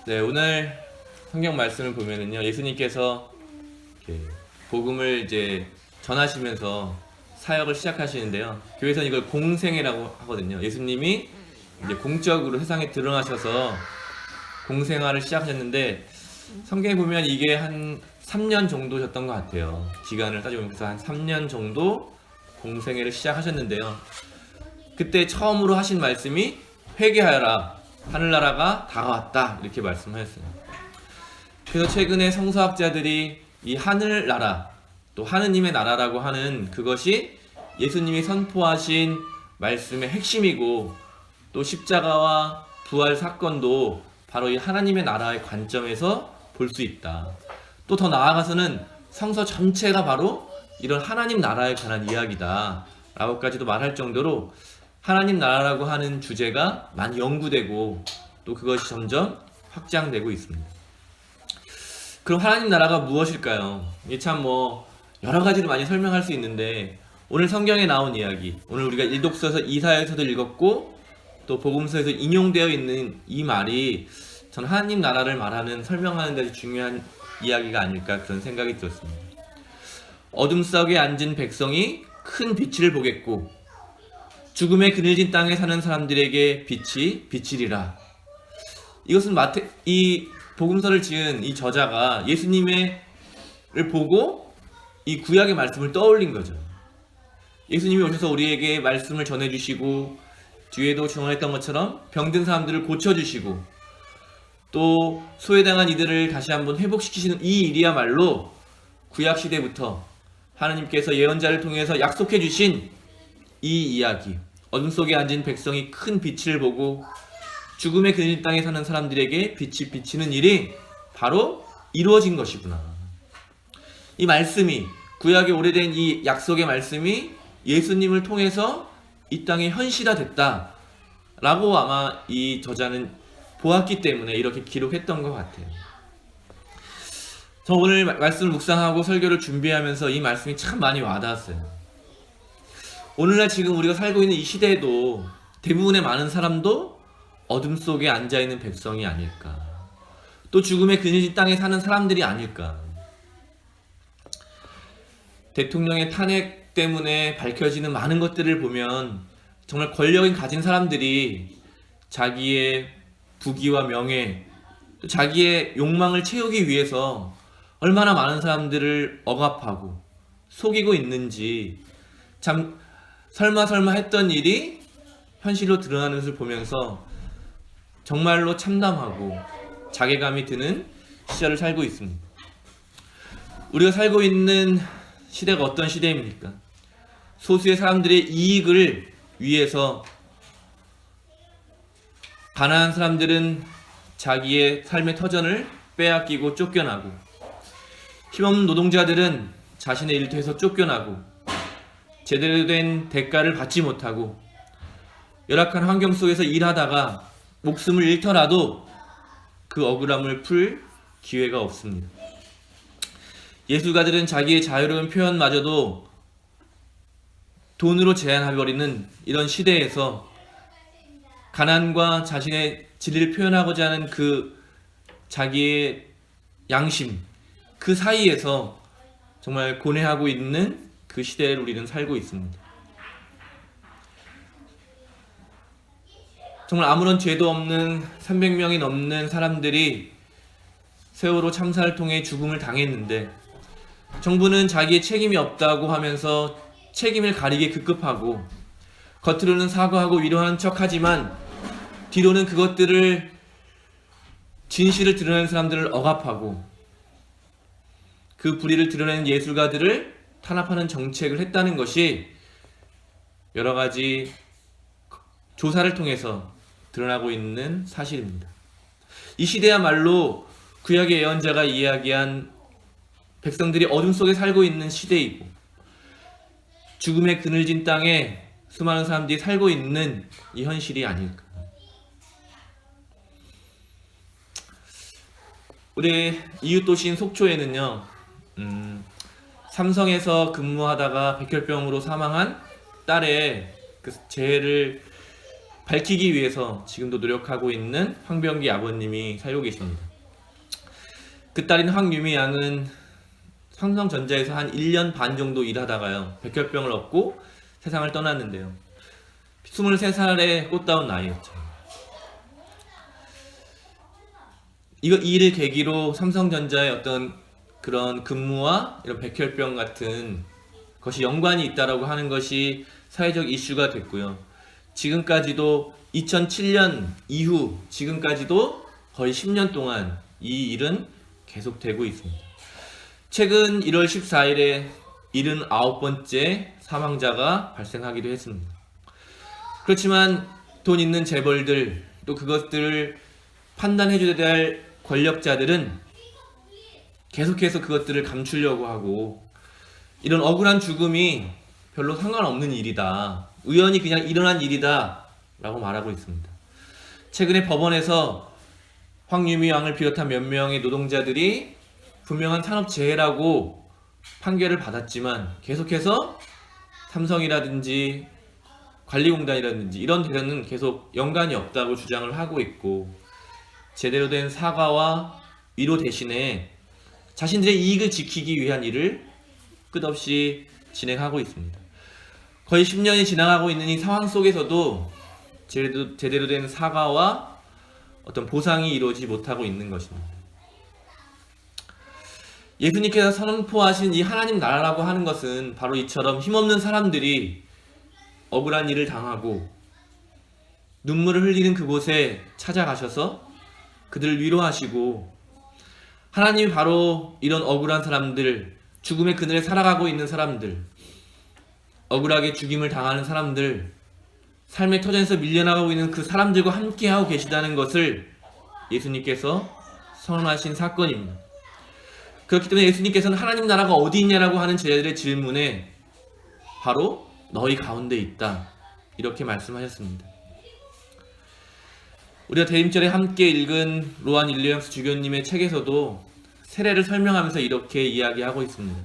네, 오늘 성경 말씀을 보면은요, 예수님께서 이렇게 복음을 이제 전하시면서 사역을 시작하시는데요. 교회에서는 이걸 공생애라고 하거든요. 예수님이 이제 공적으로 세상에 드러나셔서 공생활을 시작하셨는데, 성경에 보면 이게 한 3년 정도셨던 것 같아요. 기간을 따져보면서 한 3년 정도 공생애를 시작하셨는데요. 그때 처음으로 하신 말씀이 회개하여라, 하늘나라가 다가왔다, 이렇게 말씀하셨어요. 그래서 최근에 성서학자들이 이 하늘나라, 또 하느님의 나라라고 하는 그것이 예수님이 선포하신 말씀의 핵심이고, 또 십자가와 부활 사건도 바로 이 하나님의 나라의 관점에서 볼 수 있다. 또 더 나아가서는 성서 전체가 바로 이런 하나님 나라에 관한 이야기다 라고까지도 말할 정도로 하나님 나라라고 하는 주제가 많이 연구되고, 또 그것이 점점 확장되고 있습니다. 그럼 하나님 나라가 무엇일까요? 이게 참 여러 가지로 많이 설명할 수 있는데, 오늘 성경에 나온 이야기, 오늘 우리가 일독서에서 이사야에서도 읽었고 또 복음서에서 인용되어 있는 이 말이 전 하나님 나라를 말하는, 설명하는 데 중요한 이야기가 아닐까, 그런 생각이 들었습니다. 어둠 속에 앉은 백성이 큰 빛을 보겠고, 죽음의 그늘진 땅에 사는 사람들에게 빛이 비치리라. 이것은 이 복음서를 지은 이 저자가 예수님을 보고 이 구약의 말씀을 떠올린 거죠. 예수님이 오셔서 우리에게 말씀을 전해주시고, 뒤에도 전했던 것처럼 병든 사람들을 고쳐주시고, 또 소외당한 이들을 다시 한번 회복시키시는 이 일이야말로 구약 시대부터 하나님께서 예언자를 통해서 약속해 주신 이 이야기, 어둠 속에 앉은 백성이 큰 빛을 보고 죽음의 그늘 땅에 사는 사람들에게 빛이 비치는 일이 바로 이루어진 것이구나. 이 말씀이, 구약의 오래된 이 약속의 말씀이 예수님을 통해서 이 땅에 현실화됐다 라고 아마 이 저자는 보았기 때문에 이렇게 기록했던 것 같아요. 저 오늘 말씀을 묵상하고 설교를 준비하면서 이 말씀이 참 많이 와닿았어요. 오늘날 지금 우리가 살고 있는 이 시대에도 대부분의 많은 사람도 어둠 속에 앉아있는 백성이 아닐까, 또 죽음의 그늘진 땅에 사는 사람들이 아닐까. 대통령의 탄핵 때문에 밝혀지는 많은 것들을 보면 정말 권력을 가진 사람들이 자기의 부귀와 명예, 또 자기의 욕망을 채우기 위해서 얼마나 많은 사람들을 억압하고 속이고 있는지, 참 설마 했던 일이 현실로 드러나는 것을 보면서 정말로 참담하고 자괴감이 드는 시절을 살고 있습니다. 우리가 살고 있는 시대가 어떤 시대입니까? 소수의 사람들의 이익을 위해서 가난한 사람들은 자기의 삶의 터전을 빼앗기고 쫓겨나고, 힘없는 노동자들은 자신의 일터에서 쫓겨나고 제대로 된 대가를 받지 못하고, 열악한 환경 속에서 일하다가 목숨을 잃더라도 그 억울함을 풀 기회가 없습니다. 예술가들은 자기의 자유로운 표현마저도 돈으로 제한해버리는 이런 시대에서 가난과 자신의 진리를 표현하고자 하는 그 자기의 양심, 그 사이에서 정말 고뇌하고 있는 그 시대를 우리는 살고 있습니다. 정말 아무런 죄도 없는 300명이 넘는 사람들이 세월호 참사를 통해 죽음을 당했는데, 정부는 자기의 책임이 없다고 하면서 책임을 가리게 급급하고, 겉으로는 사과하고 위로하는 척하지만 뒤로는 그것들을, 진실을 드러내는 사람들을 억압하고, 그 불의를 드러내는 예술가들을 탄압하는 정책을 했다는 것이 여러 가지 조사를 통해서 드러나고 있는 사실입니다. 이 시대야말로 구약의 예언자가 이야기한 백성들이 어둠 속에 살고 있는 시대이고, 죽음의 그늘진 땅에 수많은 사람들이 살고 있는 이 현실이 아닐까. 우리 이웃도시인 속초에는요, 삼성에서 근무하다가 백혈병으로 사망한 딸의 그 재해를 밝히기 위해서 지금도 노력하고 있는 황병기 아버님이 살고 계십니다. 그 딸인 황유미 양은 삼성전자에서 한 1년 반 정도 일하다가요, 백혈병을 얻고 세상을 떠났는데요. 23살의 꽃다운 나이였죠. 이 일을 계기로 삼성전자의 어떤 그런 근무와 이런 백혈병 같은 것이 연관이 있다라고 하는 것이 사회적 이슈가 됐고요. 지금까지도 2007년 이후 지금까지도 거의 10년 동안 이 일은 계속되고 있습니다. 최근 1월 14일에 79번째 사망자가 발생하기도 했습니다. 그렇지만 돈 있는 재벌들, 또 그것들을 판단해줘야 될 권력자들은 계속해서 그것들을 감추려고 하고, 이런 억울한 죽음이 별로 상관없는 일이다, 우연히 그냥 일어난 일이다 라고 말하고 있습니다. 최근에 법원에서 황유미 양을 비롯한 몇 명의 노동자들이 분명한 산업재해라고 판결을 받았지만 계속해서 삼성이라든지 관리공단이라든지 이런 데는 계속 연관이 없다고 주장을 하고 있고, 제대로 된 사과와 위로 대신에 자신들의 이익을 지키기 위한 일을 끝없이 진행하고 있습니다. 거의 10년이 지나가고 있는 이 상황 속에서도 제대로 된 사과와 어떤 보상이 이루어지지 못하고 있는 것입니다. 예수님께서 선포하신 이 하나님 나라라고 하는 것은 바로 이처럼 힘없는 사람들이 억울한 일을 당하고 눈물을 흘리는 그곳에 찾아가셔서 그들을 위로하시고, 하나님이 바로 이런 억울한 사람들, 죽음의 그늘에 살아가고 있는 사람들, 억울하게 죽임을 당하는 사람들, 삶의 터전에서 밀려나가고 있는 그 사람들과 함께하고 계시다는 것을 예수님께서 선언하신 사건입니다. 그렇기 때문에 예수님께서는 하나님 나라가 어디 있냐라고 하는 제자들의 질문에 바로 너희 가운데 있다, 이렇게 말씀하셨습니다. 우리가 대림절에 함께 읽은 로안 윌리엄스 주교님의 책에서도 세례를 설명하면서 이렇게 이야기하고 있습니다.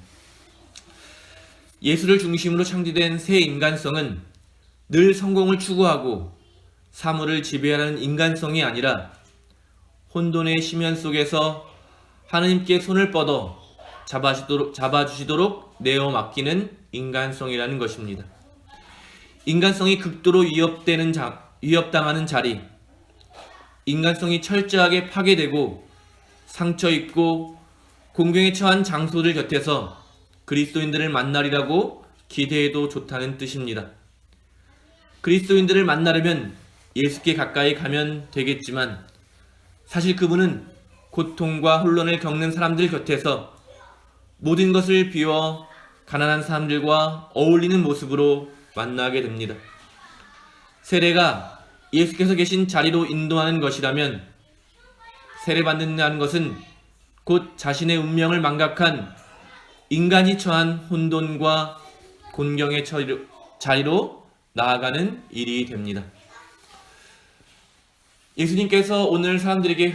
예수를 중심으로 창조된 새 인간성은 늘 성공을 추구하고 사물을 지배하는 인간성이 아니라 혼돈의 심연 속에서 하느님께 손을 뻗어 잡아주시도록 내어 맡기는 인간성이라는 것입니다. 인간성이 극도로 위협당하는 자리, 인간성이 철저하게 파괴되고 상처 입고 공경에 처한 장소들 곁에서 그리스도인들을 만나리라고 기대해도 좋다는 뜻입니다. 그리스도인들을 만나려면 예수께 가까이 가면 되겠지만, 사실 그분은 고통과 혼란을 겪는 사람들 곁에서 모든 것을 비워 가난한 사람들과 어울리는 모습으로 만나게 됩니다. 세례가 예수께서 계신 자리로 인도하는 것이라면, 세례받는다는 것은 곧 자신의 운명을 망각한 인간이 처한 혼돈과 곤경의 자리로 나아가는 일이 됩니다. 예수님께서 오늘 사람들에게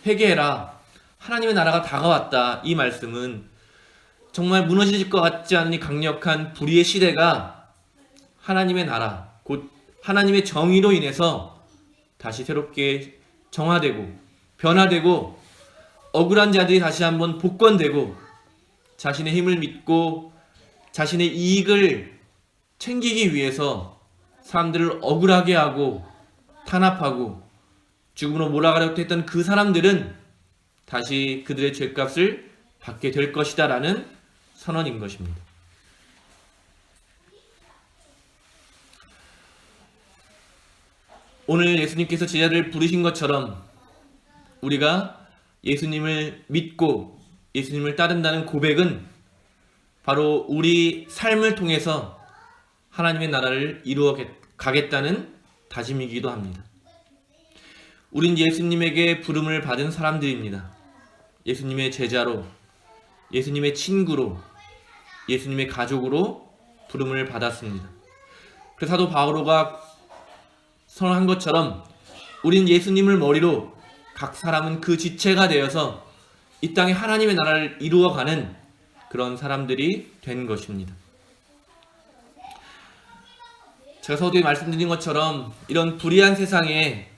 회개해라, 하나님의 나라가 다가왔다, 이 말씀은 정말 무너질 것 같지 않은 강력한 불의의 시대가 하나님의 나라, 곧 하나님의 정의로 인해서 다시 새롭게 정화되고 변화되고, 억울한 자들이 다시 한번 복권되고 자신의 힘을 믿고 자신의 이익을 챙기기 위해서 사람들을 억울하게 하고 탄압하고 죽음으로 몰아가려고 했던 그 사람들은 다시 그들의 죗값을 받게 될 것이다 라는 선언인 것입니다. 오늘 예수님께서 제자들을 부르신 것처럼 우리가 예수님을 믿고 예수님을 따른다는 고백은 바로 우리 삶을 통해서 하나님의 나라를 이루어 가겠다는 다짐이기도 합니다. 우린 예수님에게 부름을 받은 사람들입니다. 예수님의 제자로, 예수님의 친구로, 예수님의 가족으로 부름을 받았습니다. 그래서 사도 바오로가 선언한 것처럼 우린 예수님을 머리로 각 사람은 그 지체가 되어서 이 땅에 하나님의 나라를 이루어가는 그런 사람들이 된 것입니다. 제가 서두에 말씀드린 것처럼 이런 불의한 세상에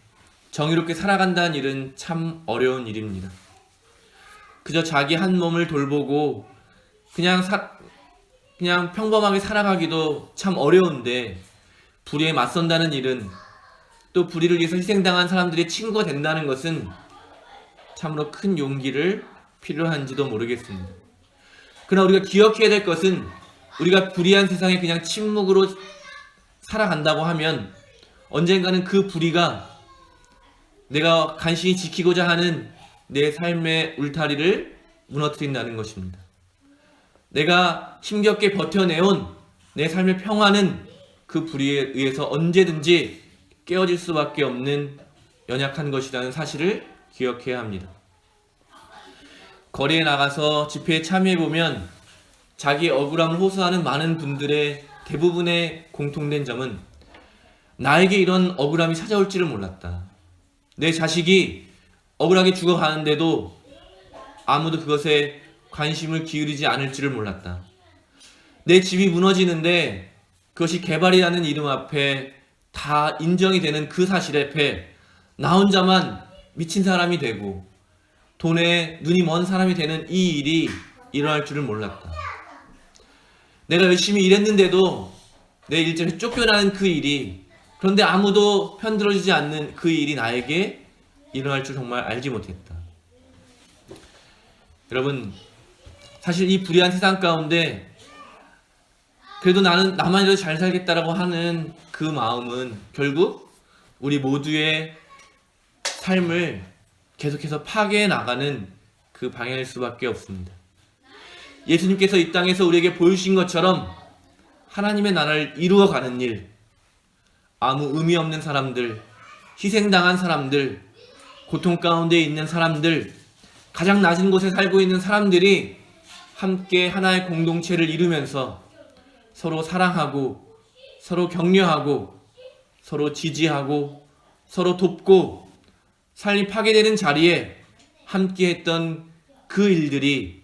정의롭게 살아간다는 일은 참 어려운 일입니다. 그저 자기 한 몸을 돌보고 그냥 평범하게 살아가기도 참 어려운데, 불의에 맞선다는 일은, 또 불의를 위해서 희생당한 사람들의 친구가 된다는 것은 참으로 큰 용기를 필요한지도 모르겠습니다. 그러나 우리가 기억해야 될 것은, 우리가 불의한 세상에 그냥 침묵으로 살아간다고 하면 언젠가는 그 불의가 내가 간신히 지키고자 하는 내 삶의 울타리를 무너뜨린다는 것입니다. 내가 힘겹게 버텨내온 내 삶의 평화는 그 불의에 의해서 언제든지 깨어질 수밖에 없는 연약한 것이라는 사실을 기억해야 합니다. 거리에 나가서 집회에 참여해보면 자기 억울함을 호소하는 많은 분들의 대부분의 공통된 점은, 나에게 이런 억울함이 찾아올지를 몰랐다. 내 자식이 억울하게 죽어가는데도 아무도 그것에 관심을 기울이지 않을지를 몰랐다. 내 집이 무너지는데 그것이 개발이라는 이름 앞에 다 인정이 되는 그 사실 앞에 나 혼자만 미친 사람이 되고 돈에 눈이 먼 사람이 되는 이 일이 일어날 줄을 몰랐다. 내가 열심히 일했는데도 내 일자리에서 쫓겨나는 그 일이, 그런데 아무도 편들어지지 않는 그 일이 나에게 일어날 줄 정말 알지 못했다. 여러분, 사실 이 불의한 세상 가운데 그래도 나는 나만이라도 잘 살겠다라고 하는 그 마음은 결국 우리 모두의 삶을 계속해서 파괴해 나가는 그 방향일 수밖에 없습니다. 예수님께서 이 땅에서 우리에게 보여주신 것처럼 하나님의 나라를 이루어가는 일, 아무 의미 없는 사람들, 희생당한 사람들, 고통 가운데 있는 사람들, 가장 낮은 곳에 살고 있는 사람들이 함께 하나의 공동체를 이루면서 서로 사랑하고, 서로 격려하고, 서로 지지하고, 서로 돕고, 삶이 파괴되는 자리에 함께 했던 그 일들이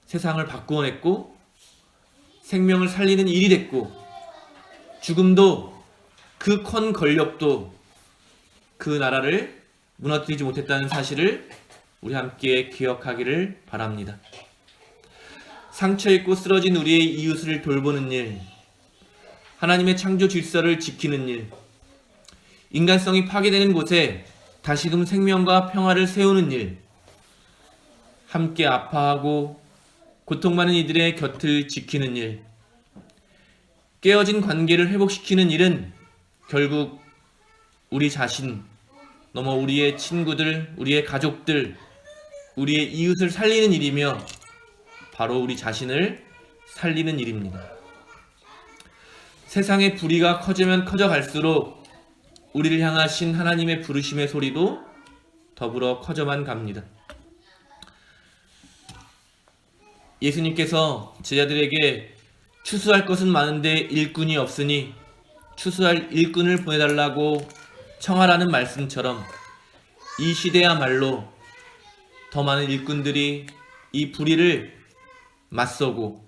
세상을 바꾸어냈고, 생명을 살리는 일이 됐고, 죽음도 그 큰 권력도 그 나라를 무너뜨리지 못했다는 사실을 우리 함께 기억하기를 바랍니다. 상처 입고 쓰러진 우리의 이웃을 돌보는 일, 하나님의 창조 질서를 지키는 일, 인간성이 파괴되는 곳에 다시금 생명과 평화를 세우는 일, 함께 아파하고 고통받는 이들의 곁을 지키는 일, 깨어진 관계를 회복시키는 일은 결국 우리 자신, 넘어 우리의 친구들, 우리의 가족들, 우리의 이웃을 살리는 일이며 바로 우리 자신을 살리는 일입니다. 세상의 불의가 커지면 커져갈수록 우리를 향하신 하나님의 부르심의 소리도 더불어 커져만 갑니다. 예수님께서 제자들에게 추수할 것은 많은데 일꾼이 없으니 추수할 일꾼을 보내달라고 청하라는 말씀처럼, 이 시대야말로 더 많은 일꾼들이 이 불의를 맞서고,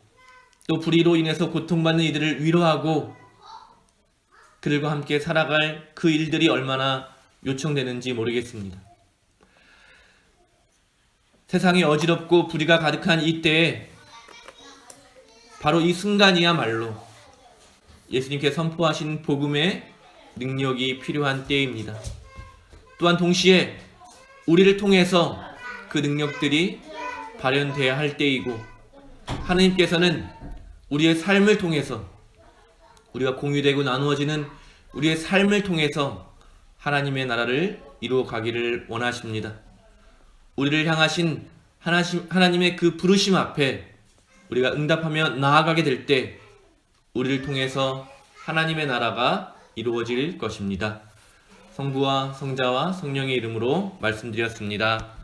또 불의로 인해서 고통받는 이들을 위로하고 그들과 함께 살아갈 그 일들이 얼마나 요청되는지 모르겠습니다. 세상이 어지럽고 불의가 가득한 이때에 바로 이 순간이야말로 예수님께서 선포하신 복음의 능력이 필요한 때입니다. 또한 동시에 우리를 통해서 그 능력들이 발현되어야 할 때이고, 하나님께서는 우리의 삶을 통해서, 우리가 공유되고 나누어지는 우리의 삶을 통해서 하나님의 나라를 이루어 가기를 원하십니다. 우리를 향하신 하나님의 그 부르심 앞에 우리가 응답하며 나아가게 될 때 우리를 통해서 하나님의 나라가 이루어질 것입니다. 성부와 성자와 성령의 이름으로 말씀드렸습니다.